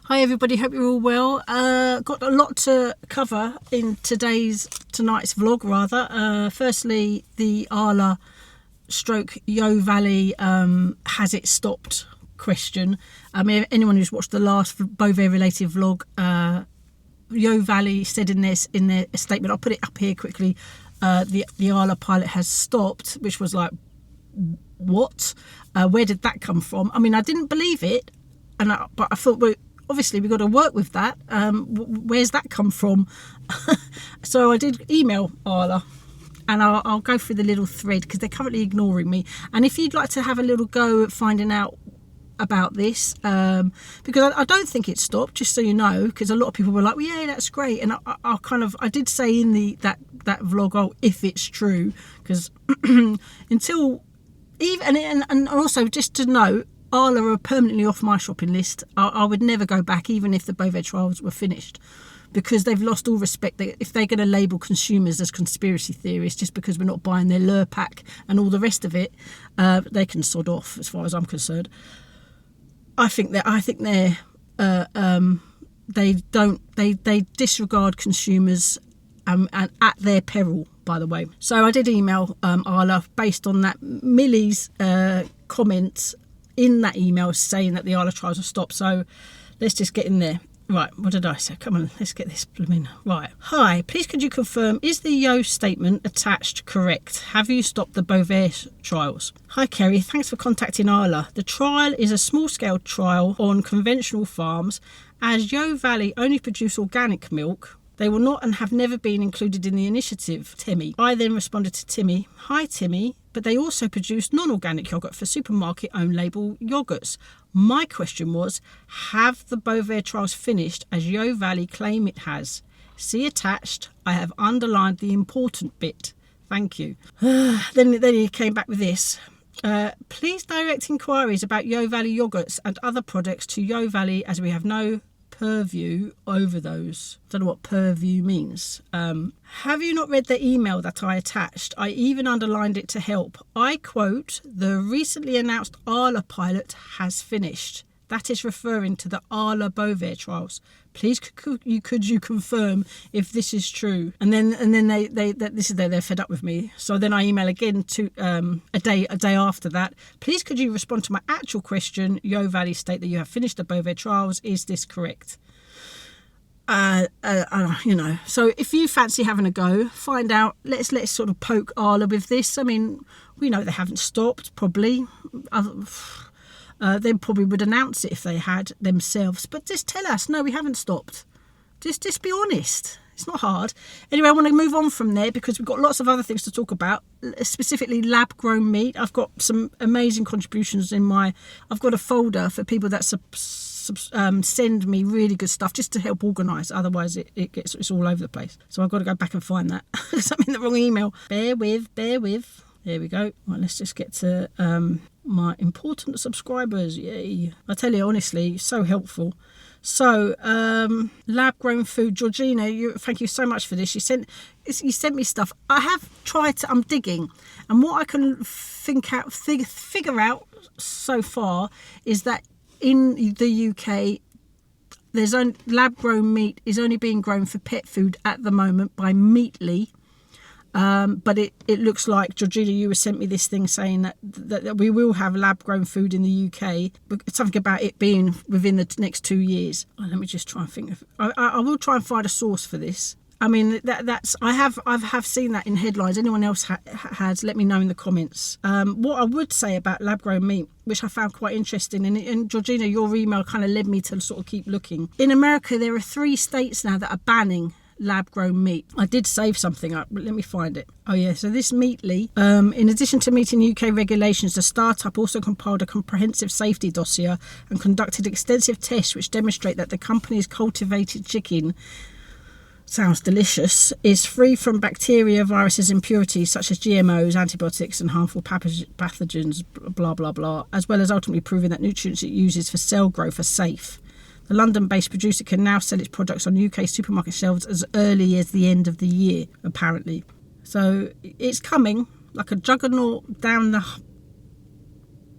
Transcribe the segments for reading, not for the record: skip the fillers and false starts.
Hi everybody, hope you're all well. Got a lot to cover in tonight's vlog rather. Firstly, the ARLA stroke Yo Valley has it stopped question. Anyone who's watched the last BOVAER related vlog, Yo Valley said in their statement, I'll put it up here quickly, the ARLA pilot has stopped, which was like, what? Where did that come from? I mean, I didn't believe it, but I thought, well, obviously we've got to work with that. Where's that come from? So I did email ARLA, and I'll go through the little thread because they're currently ignoring me. And if you'd like to have a little go at finding out about this, because I don't think it's stopped, just so you know, because a lot of people were like, well, yeah, that's great. And I did say in that vlog, oh, if it's true, because until even, and also just to note, ARLA are permanently off my shopping list. I would never go back, even if the BOVAER trials were finished, because they've lost all respect. If they're going to label consumers as conspiracy theorists just because we're not buying their lure pack and all the rest of it, they can sod off, as far as I'm concerned. I think they disregard consumers and at their peril, by the way. So I did email ARLA based on that Millie's comments in that email saying that the ARLA trials are stopped. So let's just get in there. Right, what did I say? Come on, let's get this blooming right. Hi, please could you confirm, is the Yo statement attached correct? Have you stopped the BOVAER trials? Hi Kerry, thanks for contacting ARLA. The trial is a small-scale trial on conventional farms. As Yo Valley only produce organic milk, they will not and have never been included in the initiative, Timmy. I then responded to Timmy, hi Timmy, but they also produce non-organic yoghurt for supermarket own label yoghurts. My question was, have the BOVAER trials finished as Yo Valley claim it has? See attached, I have underlined the important bit. Thank you. Then he came back with this. Please direct inquiries about Yo Valley yoghurts and other products to Yo Valley, as we have no purview over those. Don't know what purview means. Have you not read the email that I attached? I even underlined it to help. I quote, the recently announced ARLA pilot has finished. That is referring to the ARLA BOVAER trials. Please could you confirm if this is true? And then they're fed up with me. So then I email again to a day after that. Please could you respond to my actual question? Yo Valley state that you have finished the BOVAER trials. Is this correct? So if you fancy having a go, find out. Let's sort of poke ARLA with this. I mean, we know they haven't stopped. Probably. They probably would announce it if they had themselves, but just tell us, no, we haven't stopped. Just be honest. It's not hard. Anyway, I want to move on from there because we've got lots of other things to talk about, specifically lab-grown meat. I've got some amazing contributions I've got a folder for people that send me really good stuff just to help organise. Otherwise, it's all over the place. So I've got to go back and find that. I'm in the wrong email. Bear with. There we go. Right, let's just get to my important subscribers. Yay. I tell you, honestly, so helpful. So, lab-grown food. Georgina, thank you so much for this. You sent me stuff. I have tried to, I'm digging. And what I can figure out so far is that in the UK, there's only lab-grown meat is only being grown for pet food at the moment by Meatly. But it looks like, Georgina, you sent me this thing saying that we will have lab-grown food in the UK, but something about it being within the next 2 years. Let me just try and think of. I will try and find a source for this. I mean, I have seen that in headlines. Anyone else has? Let me know in the comments. What I would say about lab-grown meat, which I found quite interesting, and Georgina, your email kind of led me to sort of keep looking. In America, there are 3 states now that are banning lab-grown meat. I did save something up, but let me find it. Oh yeah, so this Meatly, in addition to meeting UK regulations, the startup also compiled a comprehensive safety dossier and conducted extensive tests which demonstrate that the company's cultivated chicken, sounds delicious, is free from bacteria, viruses, impurities such as GMOs, antibiotics and harmful pathogens, blah blah blah, as well as ultimately proving that nutrients it uses for cell growth are safe. The London-based producer can now sell its products on UK supermarket shelves as early as the end of the year, apparently. So it's coming like a juggernaut down the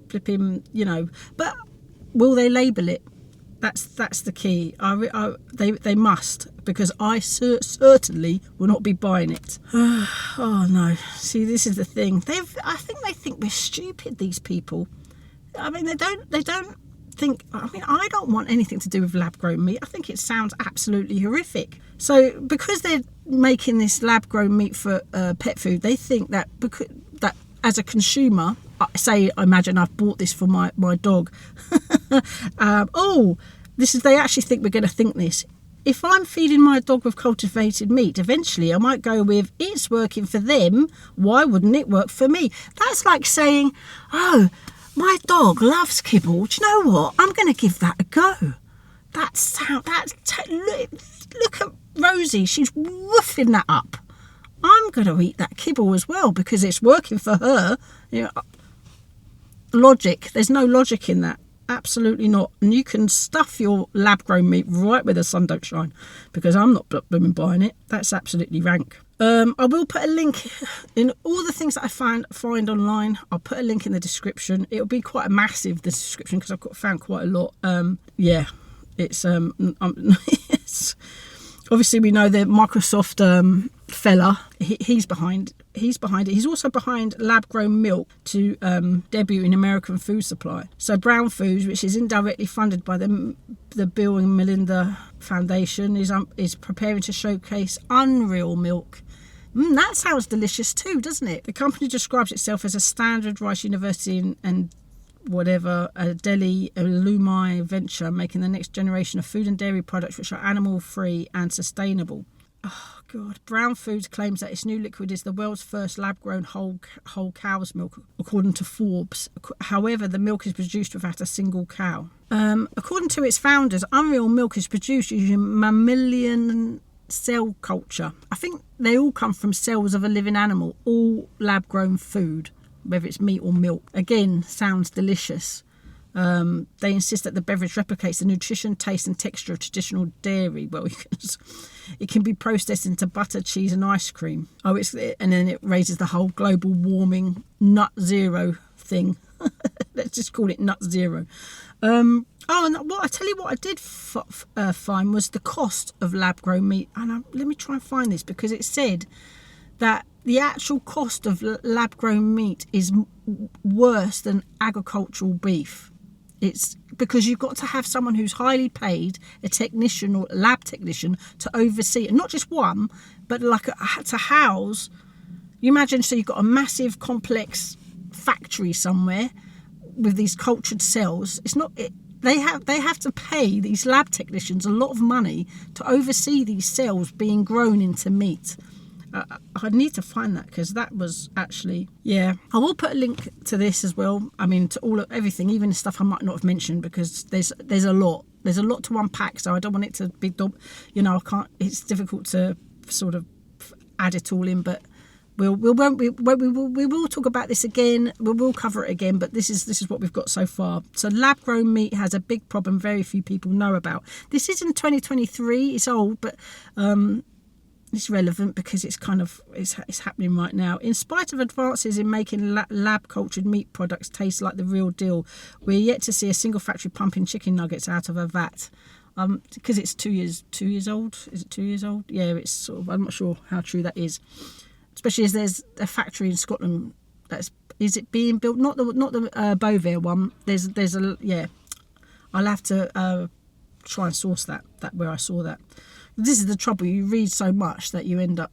flipping, but will they label it? That's the key. They must, because I certainly will not be buying it. Oh no! See, this is the thing. I think they think we're stupid. These people. I mean, they don't think. I mean, I don't want anything to do with lab-grown meat. I think it sounds absolutely horrific. So because they're making this lab-grown meat for pet food, they think that that as a consumer, I imagine I've bought this for my dog. They actually think we're going to think this. If I'm feeding my dog with cultivated meat, eventually I might go with, it's working for them, why wouldn't it work for me? That's like saying, oh, my dog loves kibble. Do you know what? I'm going to give that a go. Look at Rosie. She's woofing that up. I'm going to eat that kibble as well because it's working for her. You know, logic. There's no logic in that. Absolutely not. And you can stuff your lab-grown meat right where the sun don't shine, because I'm not blooming buying it. That's absolutely rank. I will put a link in all the things that I find online. I'll put a link in the description. It'll be quite a massive description because I've found quite a lot. It's yes. Obviously we know the Microsoft fella. He's behind it. He's also behind lab-grown milk to debut in American food supply. So Brown Foods, which is indirectly funded by the Bill and Melinda Foundation, is preparing to showcase Unreal milk. That sounds delicious too, doesn't it? The company describes itself as a standard Rice University and a Delhi alumni venture, making the next generation of food and dairy products which are animal-free and sustainable. Oh God! Brown Foods claims that its new liquid is the world's first lab-grown whole cow's milk, according to Forbes. However, the milk is produced without a single cow. According to its founders, Unreal milk is produced using mammalian cell culture. I think they all come from cells of a living animal, all lab-grown food, whether it's meat or milk. Again, sounds delicious. They insist that the beverage replicates the nutrition, taste and texture of traditional dairy. Well, it can be processed into butter, cheese and ice cream. And then it raises the whole global warming nut zero thing. Let's just call it nut zero. And I tell you what I did find was the cost of lab-grown meat. And let me try and find this, because it said that the actual cost of lab-grown meat is worse than agricultural beef. It's because you've got to have someone who's highly paid, a technician or lab technician, to oversee, and not just one, but to house. You imagine, so you've got a massive complex factory somewhere with these cultured cells. They have to pay these lab technicians a lot of money to oversee these cells being grown into meat. I need to find that, because that was actually, I will put a link to this as well. I mean, to everything, even the stuff I might not have mentioned, because there's a lot to unpack. So I don't want it to be, I can't. It's difficult to sort of add it all in, but we will talk about this again. We will cover it again, but this is what we've got so far. So lab-grown meat has a big problem very few people know about. This is in 2023. It's old, but it's relevant because it's happening right now. In spite of advances in making lab-cultured meat products taste like the real deal, we're yet to see a single factory pumping chicken nuggets out of a vat. Because it's 2 years old. Is it 2 years old? Yeah, it's sort of. I'm not sure how true that is. Especially as there's a factory in Scotland is it being built? Not the BOVAER one. There's I'll have to try and source that where I saw that. This is the trouble. You read so much that you end up.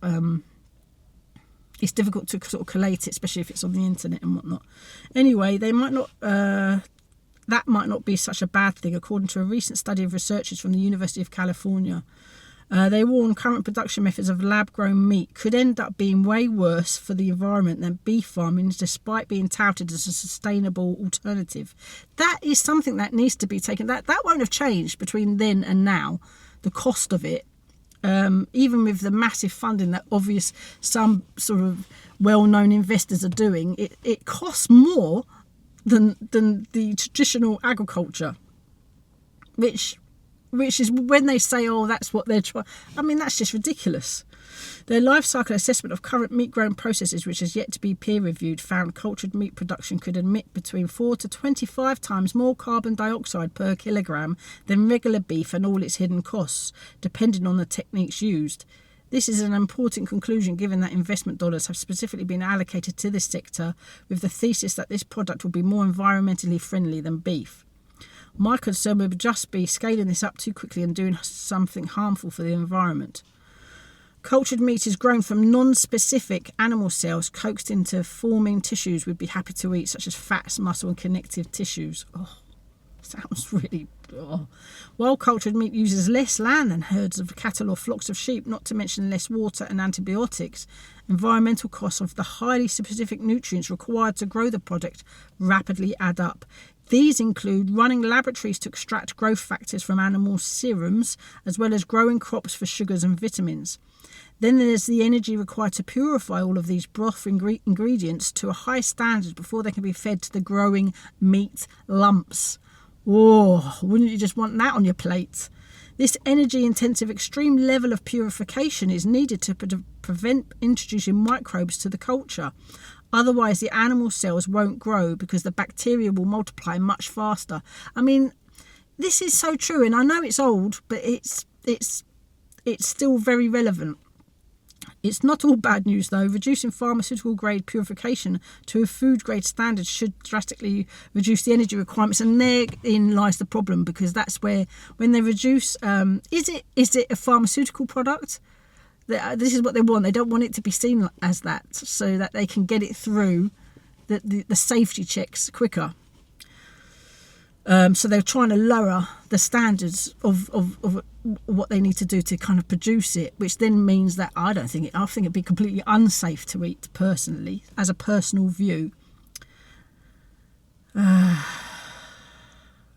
It's difficult to sort of collate it, especially if it's on the internet and whatnot. Anyway, they might not. That might not be such a bad thing, according to a recent study of researchers from the University of California. They warn current production methods of lab-grown meat could end up being way worse for the environment than beef farming, despite being touted as a sustainable alternative. That is something that needs to be taken. That won't have changed between then and now. The cost of it. Even with the massive funding that some sort of well-known investors are doing, it costs more than the traditional agriculture, which is when they say, oh, that's what they're trying. I mean, that's just ridiculous. Their life cycle assessment of current meat growing processes, which has yet to be peer reviewed, found cultured meat production could emit between 4 to 25 times more carbon dioxide per kilogram than regular beef and all its hidden costs, depending on the techniques used. This is an important conclusion given that investment dollars have specifically been allocated to this sector with the thesis that this product will be more environmentally friendly than beef. My concern would just be scaling this up too quickly and doing something harmful for the environment. Cultured meat is grown from non-specific animal cells coaxed into forming tissues we'd be happy to eat, such as fats, muscle and connective tissues. Oh, sounds really... Oh. While cultured meat uses less land than herds of cattle or flocks of sheep, not to mention less water and antibiotics, environmental costs of the highly specific nutrients required to grow the product rapidly add up. These include running laboratories to extract growth factors from animal serums, as well as growing crops for sugars and vitamins. Then there's the energy required to purify all of these broth ingredients to a high standard before they can be fed to the growing meat lumps. Oh, wouldn't you just want that on your plate? This energy-intensive extreme level of purification is needed to prevent introducing microbes to the culture. Otherwise, the animal cells won't grow because the bacteria will multiply much faster. I mean, this is so true, and I know it's old, but it's still very relevant. It's not all bad news, though. Reducing pharmaceutical-grade purification to a food-grade standard should drastically reduce the energy requirements, and therein lies the problem, because that's where, when they reduce... is it a pharmaceutical product? This is what they want. They don't want it to be seen as that, so that they can get it through the safety checks quicker. So they're trying to lower the standards of what they need to do to kind of produce it, which then means that I think it'd be completely unsafe to eat, personally, as a personal view.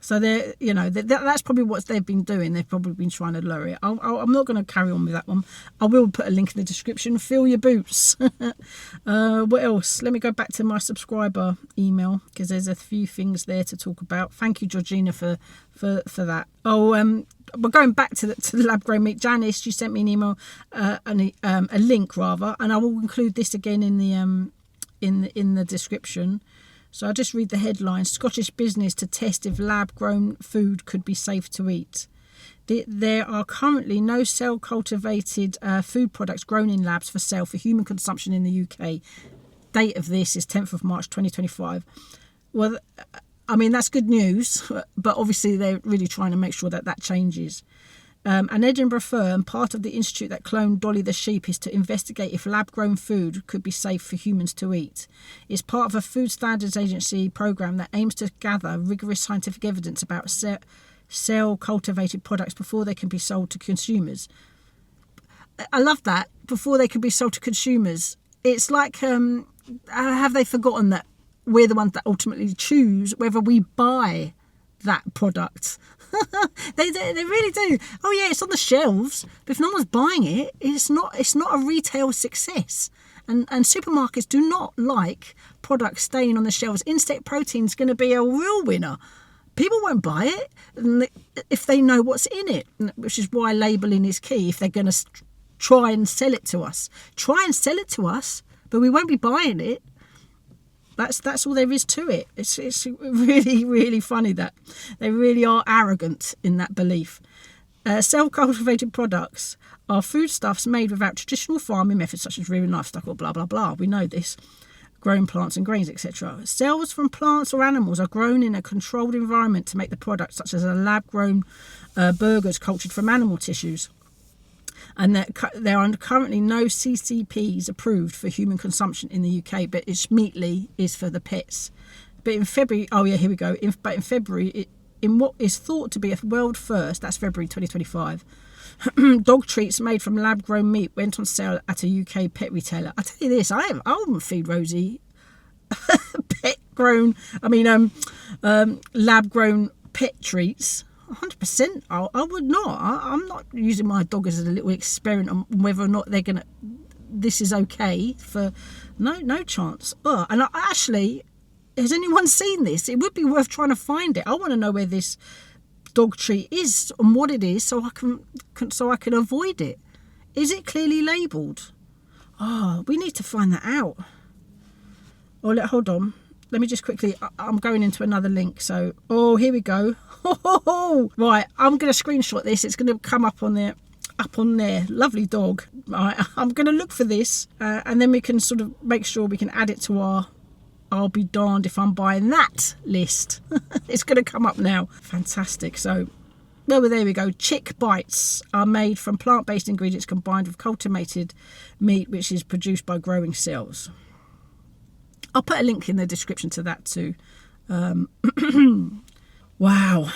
So that's probably what they've been doing. They've probably been trying to lower it. I'm not going to carry on with that one. I will put a link in the description. Fill your boots. What else? Let me go back to my subscriber email, because there's a few things there to talk about. Thank you, Georgina, for that. We're going back to the lab grown meat. Janice, you sent me an email, a link rather, and I will include this again in the description. So I'll just read the headline. Scottish business to test if lab-grown food could be safe to eat. There are currently no cell-cultivated food products grown in labs for sale for human consumption in the UK. Date of this is 10th of March 2025. Well, I mean, that's good news, but obviously they're really trying to make sure that changes. An Edinburgh firm, part of the institute that cloned Dolly the sheep, is to investigate if lab-grown food could be safe for humans to eat. It's part of a Food Standards Agency programme that aims to gather rigorous scientific evidence about cell-cultivated products before they can be sold to consumers. I love that, before they can be sold to consumers. It's like, have they forgotten that we're the ones that ultimately choose whether we buy that product? they really do. Oh yeah, it's on the shelves, but if no one's buying it, it's not a retail success. And supermarkets do not like products staying on the shelves. Insect protein's going to be a real winner. People won't buy it if they know what's in it, which is why labelling is key. If they're going to try and sell it to us, but we won't be buying it. That's all there is to it. It's really, really funny that they really are arrogant in that belief. Self-cultivated products are foodstuffs made without traditional farming methods such as rearing livestock or blah, blah, blah. We know this. Growing plants and grains, etc. Cells from plants or animals are grown in a controlled environment to make the product, such as a lab-grown burgers cultured from animal tissues. And there are currently no CCPs approved for human consumption in the UK, but it's Meatly is for the pets. But in February, here we go. But in February, in what is thought to be a world first, that's February 2025, dog treats made from lab-grown meat went on sale at a UK pet retailer. I tell you this, I wouldn't feed Rosie lab-grown pet treats. 100%. I would not. I'm not using my dog as a little experiment on whether or not this is okay for no chance. And actually, has anyone seen this? It would be worth trying to find it. I want to know where this dog treat is and what it is, so I can avoid it. Is it clearly labelled? Oh, we need to find that out. Hold on. Let me just quickly, I'm going into another link. So, here we go. Right, I'm going to screenshot this. It's going to come up on there. Lovely dog. Right, I'm going to look for this and then we can sort of make sure we can add it to our I'll be darned if I'm buying that list. It's going to come up now. Fantastic. So, well, there we go. Chick bites are made from plant-based ingredients combined with cultivated meat, which is produced by growing cells. I'll put a link in the description to that too. Wow.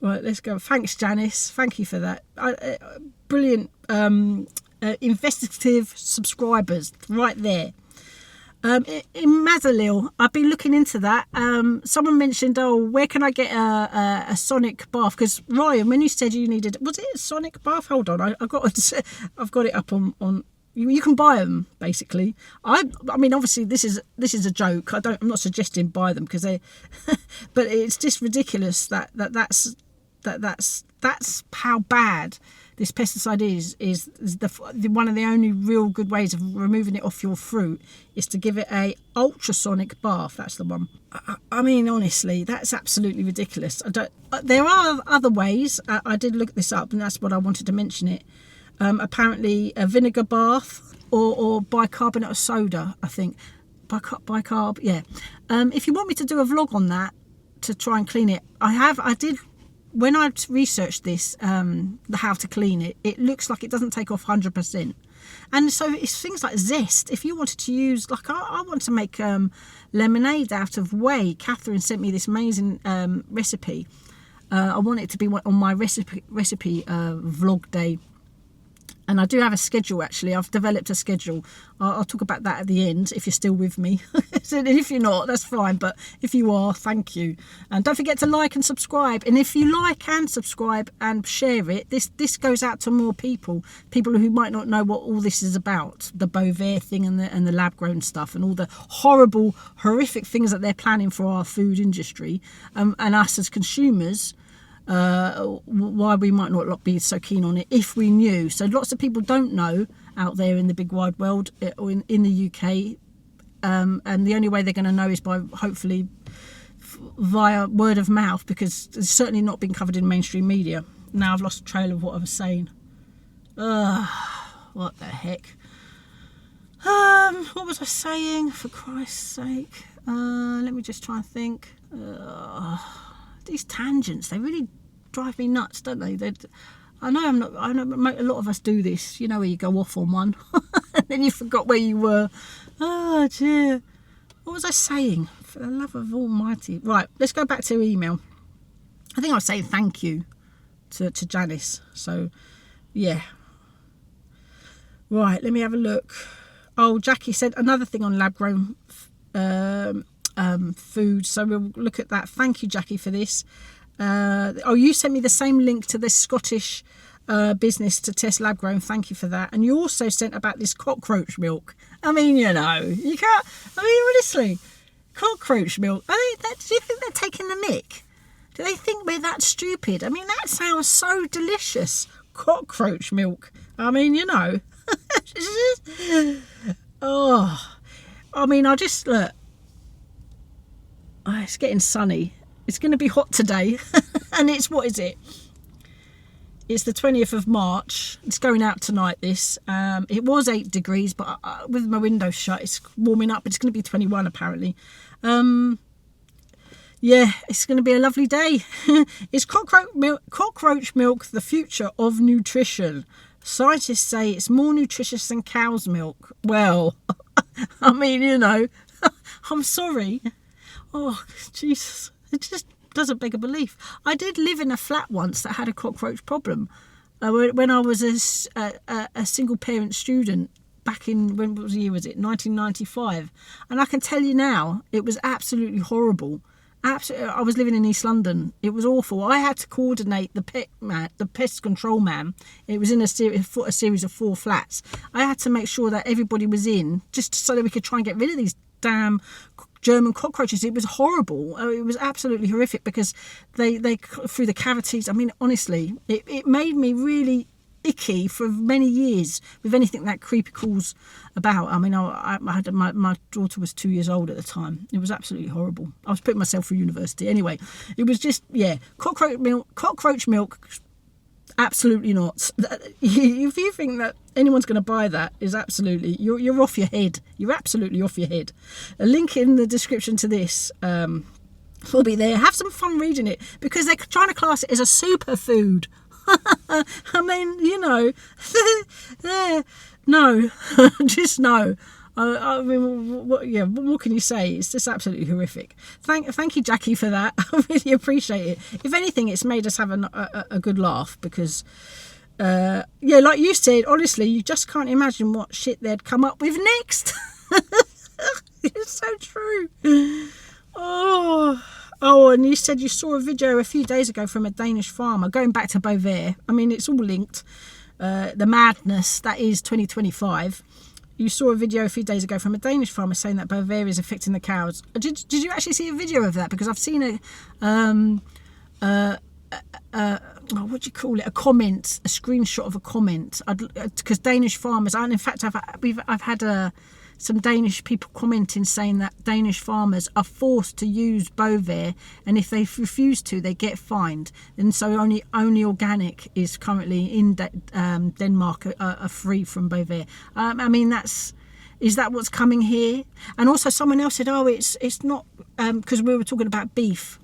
Right, let's go. Thanks, Janice. Thank you for that. Brilliant investigative subscribers right there. In Mazalil, I've been looking into that. Someone mentioned, where can I get a sonic bath? Because Ryan, when you said you needed, was it a sonic bath? Hold on, I've got it up on. You can buy them basically. I mean, obviously this is a joke. I'm not suggesting buy them because they, but it's just ridiculous that's how bad this pesticide is the one of the only real good ways of removing it off your fruit is to give it a ultrasonic bath. That's the one. I mean, honestly, that's absolutely ridiculous. There are other ways. I did look this up, and that's what I wanted to mention it. Apparently, a vinegar bath or bicarbonate of soda. I think bicarb. Yeah. If you want me to do a vlog on that to try and clean it, I did. When I researched this, how to clean it, it looks like it doesn't take off 100%. And so it's things like zest. If you wanted to use, like I want to make lemonade out of whey. Catherine sent me this amazing recipe. I want it to be on my recipe vlog day. And I do have a schedule, actually. I've developed a schedule. I'll talk about that at the end, if you're still with me. And if you're not, that's fine. But if you are, thank you. And don't forget to like and subscribe. And if you like and subscribe and share it, this goes out to more people who might not know what all this is about. The BOVAER thing and the lab-grown stuff and all the horrible, horrific things that they're planning for our food industry and us as consumers. Why we might not be so keen on it if we knew. So lots of people don't know out there in the big wide world or in the UK, and the only way they're going to know is by hopefully via word of mouth, because it's certainly not been covered in mainstream media. Now I've lost trail of what I was saying. What the heck. What was I saying, for Christ's sake? Let me just try and think. These tangents, they really drive me nuts, don't they? I know a lot of us do this, you know, where you go off on one and then you forgot where you were. Oh dear, what was I saying? For the love of almighty. Right, let's go back to email. I think I was saying thank you to Janice. So yeah, right, let me have a look. Jackie said another thing on lab grown food, so we'll look at that. Thank you, Jackie, for this. You sent me the same link to this Scottish business to test lab grown. Thank you for that. And you also sent about this cockroach milk. I mean, you know, you can't. I mean, honestly, cockroach milk. Do you think they're taking the mick? Do they think we're that stupid? I mean, that sounds so delicious. Cockroach milk. I mean, you know. I mean, I just look. It's getting sunny. It's going to be hot today. And what is it? It's the 20th of March. It's going out tonight, this. It was 8 degrees, but with my window shut, it's warming up. It's going to be 21, apparently. Yeah, it's going to be a lovely day. Is cockroach milk the future of nutrition? Scientists say it's more nutritious than cow's milk. Well, I mean, you know, I'm sorry. Oh, Jesus. It just doesn't beg a belief. I did live in a flat once that had a cockroach problem. When I was a single parent student back in, what year was it? 1995. And I can tell you now, it was absolutely horrible. I was living in East London. It was awful. I had to coordinate the pest control man. It was in a series of 4 flats. I had to make sure that everybody was in, just so that we could try and get rid of these damn German cockroaches. It was horrible. It was absolutely horrific because they through the cavities. I mean, honestly, it made me really icky for many years with anything that creepy crawls about. I mean, I had my daughter was 2 years old at the time. It was absolutely horrible. I was putting myself through university. Anyway, it was just, cockroach milk, absolutely not. If you think that anyone's going to buy that, is absolutely, you're off your head. You're absolutely off your head. A link in the description to this will be there. Have some fun reading it because they're trying to class it as a superfood. I mean, no, just no. I mean, what more can you say? It's just absolutely horrific. Thank you, Jackie, for that. I really appreciate it. If anything, it's made us have a good laugh because, like you said, honestly, you just can't imagine what shit they'd come up with next. It's so true. Oh, and you said you saw a video a few days ago from a Danish farmer, going back to BOVAER. I mean, it's all linked. The madness that is 2025. You saw a video a few days ago from a Danish farmer saying that BOVAER is affecting the cows. Did you actually see a video of that? Because I've seen what do you call it? A comment, a screenshot of a comment. Because Danish farmers, and in fact, I've had some Danish people commenting saying that Danish farmers are forced to use BOVAER, and if they refuse to, they get fined. And so only organic is currently in Denmark are free from BOVAER. I mean, is that what's coming here? And also someone else said, it's not, because we were talking about beef.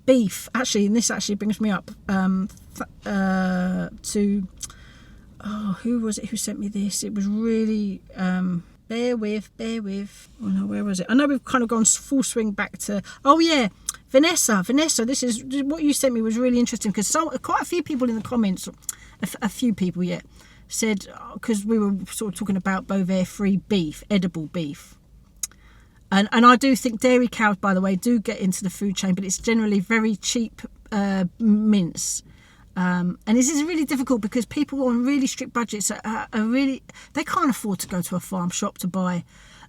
Beef, actually, and this actually brings me up to... Oh, who was it who sent me this? It was really... bear with. Oh no, where was it? I know we've kind of gone full swing back to... Oh yeah, Vanessa, this is... What you sent me was really interesting because quite a few people in the comments, a few people, said... Because we were sort of talking about BOVAER-free beef, edible beef. And I do think dairy cows, by the way, do get into the food chain, but it's generally very cheap mince. And this is really difficult because people on really strict budgets are really... They can't afford to go to a farm shop to buy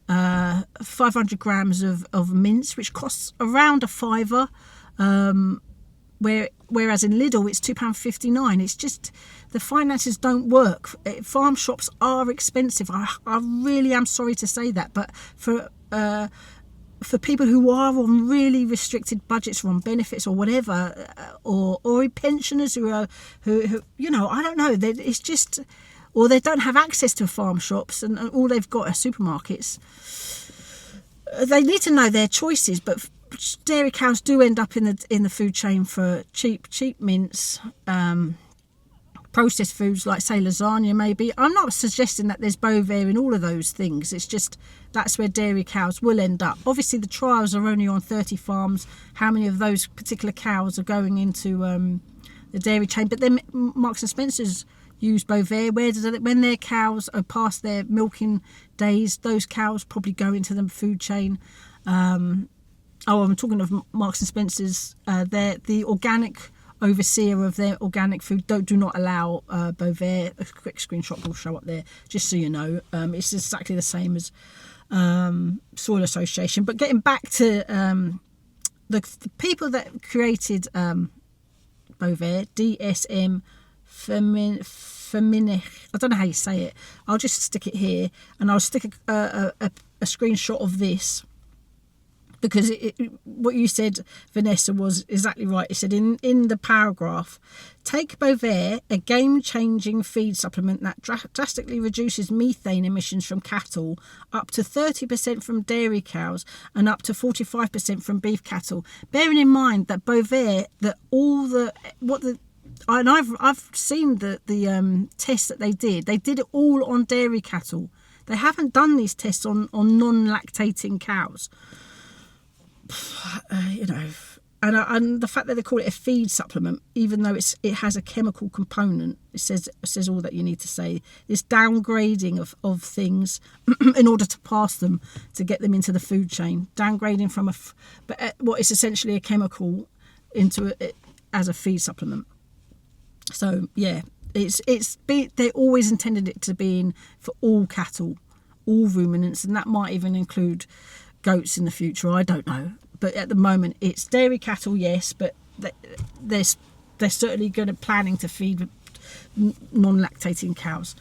500 grams of mince, which costs around £5. Whereas in Lidl, it's £2.59. It's just... The finances don't work. Farm shops are expensive. I really am sorry to say that. But for people who are on really restricted budgets or on benefits or whatever, or pensioners who I don't know, it's just, or they don't have access to farm shops and all they've got are supermarkets. They need to know their choices, but dairy cows do end up in the food chain for cheap mince, processed foods like, say, lasagna maybe. I'm not suggesting that there's BOVAER in all of those things. It's just that's where dairy cows will end up. Obviously, the trials are only on 30 farms. How many of those particular cows are going into the dairy chain? But then Marks and Spencer's use BOVAER. When their cows are past their milking days, those cows probably go into the food chain. I'm talking of Marks and Spencer's. The organic overseer of their organic food do not allow BOVAER. A quick screenshot will show up there, just so you know. It's exactly the same as Soil Association. But getting back to the people that created BOVAER, DSM Feminich, I don't know how you say it. I'll just stick it here, and I'll stick a screenshot of this. Because what you said, Vanessa, was exactly right. It said in the paragraph, take BOVAER, a game-changing feed supplement that drastically reduces methane emissions from cattle, up to 30% from dairy cows and up to 45% from beef cattle. Bearing in mind that BOVAER, and I've seen the tests that they did it all on dairy cattle. They haven't done these tests on non-lactating cows. And the fact that they call it a feed supplement, even though it has a chemical component, it says all that you need to say. This downgrading of things in order to pass them, to get them into the food chain, downgrading from what is essentially a chemical into as a feed supplement. So yeah, they always intended it to be in for all cattle, all ruminants, and that might even include goats in the future, I don't know. But at the moment, it's dairy cattle, yes, but they're certainly planning to feed non-lactating cows.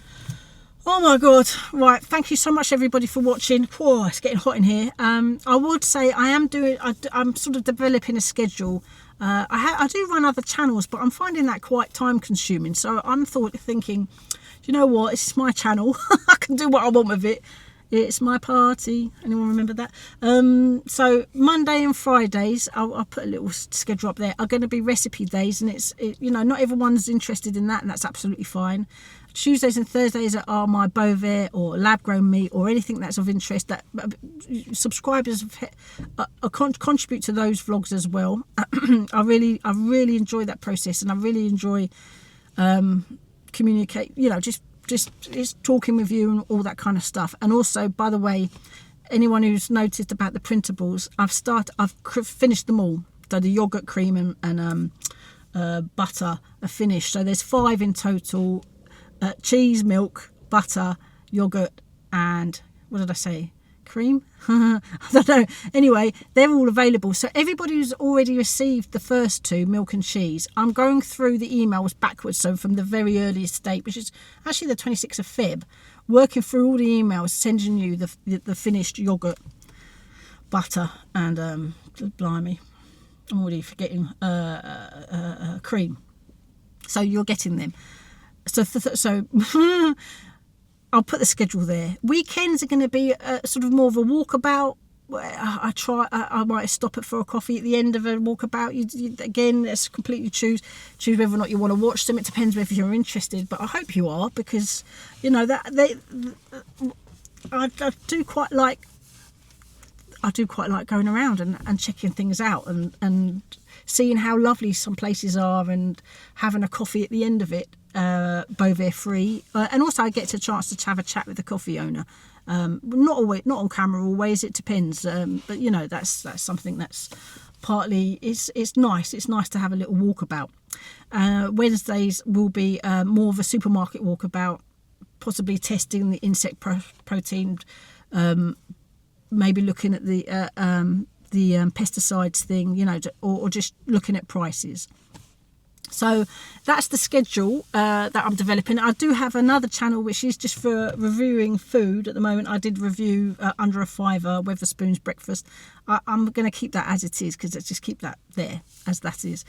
Oh my God. Right. Thank you so much, everybody, for watching. Whoa, it's getting hot in here. I would say I'm sort of developing a schedule. I do run other channels, but I'm finding that quite time consuming. So I'm thinking, you know what? It's my channel. I can do what I want with it. It's my party. Anyone remember that? So Monday and Fridays, I'll put a little schedule up there, are going to be recipe days, and not everyone's interested in that, and that's absolutely fine. Tuesdays and Thursdays are my BOVAER or lab grown meat or anything that's of interest that subscribers contribute to those vlogs as well. I really enjoy that process, and I really enjoy communicate, just talking with you and all that kind of stuff. And also, by the way, anyone who's noticed about the printables, I've finished them all. So the yogurt, cream and butter are finished. So there's 5 in total. Cheese, milk, butter, yogurt, and what did I say? Cream? I don't know. Anyway, they're all available. So everybody who's already received the first 2, milk and cheese, I'm going through the emails backwards. So from the very earliest date, which is actually the 26th of Feb, working through all the emails, sending you the finished yogurt, butter, and blimey, I'm already forgetting cream. So you're getting them. So I'll put the schedule there. Weekends are going to be sort of more of a walkabout. I might stop it for a coffee at the end of a walkabout. Again, it's completely choose whether or not you want to watch them. It depends whether you're interested, but I hope you are, because I do quite like going around and checking things out and seeing how lovely some places are and having a coffee at the end of it. BOVAER free, and also I get a chance to have a chat with the coffee owner. Not on camera always. It depends, but that's something that's partly it's nice. It's nice to have a little walkabout. Wednesdays will be more of a supermarket walkabout, possibly testing the insect protein, maybe looking at the pesticides thing, or just looking at prices. So that's the schedule that I'm developing. I do have another channel which is just for reviewing food at the moment. I did review under a £5 Weatherspoon's breakfast. I'm going to keep that as it is, because let's just keep that there as that is.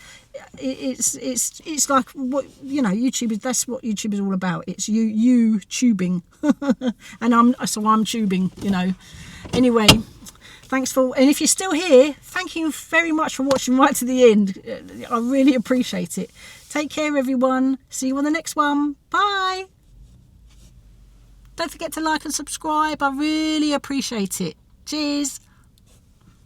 It's like what YouTube is. That's what YouTube is all about. It's you tubing, and I'm tubing. Anyway. Thanks and if you're still here, thank you very much for watching right to the end. I really appreciate it. Take care, everyone. See you on the next one. Bye. Don't forget to like and subscribe. I really appreciate it. Cheers.